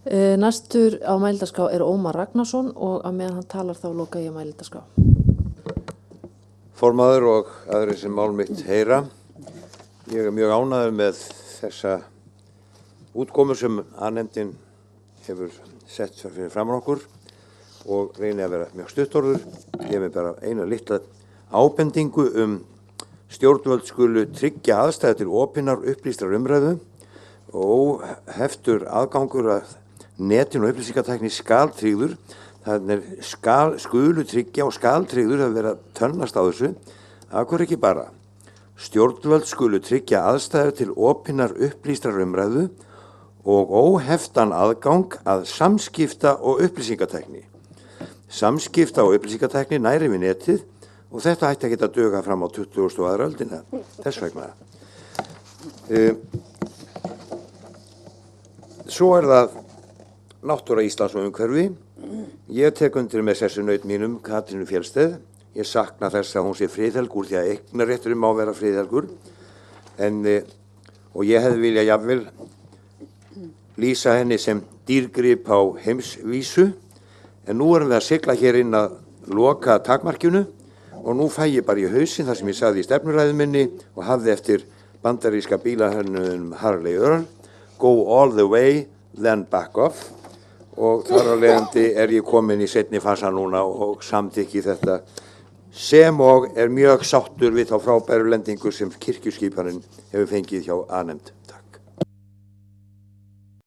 Næstur á mælendaskrá Ómar Ragnarsson og á meðan hann talar þá loka ég mælendaskrá. Formaður og aðrir sem mál mitt heyra. Ég mjög ánægður með þessa útkomu sem A-nefndin hefur sett fyrir framan okkur og reyni að vera mjög stuttorður. Ég með bara eina litla ábendingu stjórnvöld skulu tryggja aðstæður til opinnar upplýstrar umræðu og heftur aðgangur að netin og upplýsingatækni skal tryggður. Þannig skulu tryggja og skal tryggður að vera tönnast á þessu. Akkur ekki bara. Stjórnvöld skulu tryggja aðstæður til opinnar upplýstrar umræðu og óheftan aðgang að samskipta og upplýsingatækni. Samskipta og upplýsingatækni næri við netið og þetta ætti að geta duga fram á 20. öldina. Þess vegna. Svo það náttúra Íslands og umhverfi. Ég tek undir með þessu naut mínum Katrínu Fjeldsted. Ég sakna þess að hún sé friðhelgur því að eignarrétturinn má vera friðhelgur. Og ég hefði viljað jafnvel lýsa henni sem dýrgrip á heimsvísu. En nú erum við að sigla hér inn að loka takmarkinu og nú fæ ég bara í hausinn það sem ég sagði í stefnuræðu minni og hafði eftir bandaríska bílahönnum Harley Earl. Go all the way, then back off. Og þar af leiðandi ég komin í seinni fasa núna og samþykki þetta sem og mjög sáttur við þá frábæru lendingu sem kirkjuskiparinn hefur fengið hjá A-nefnd.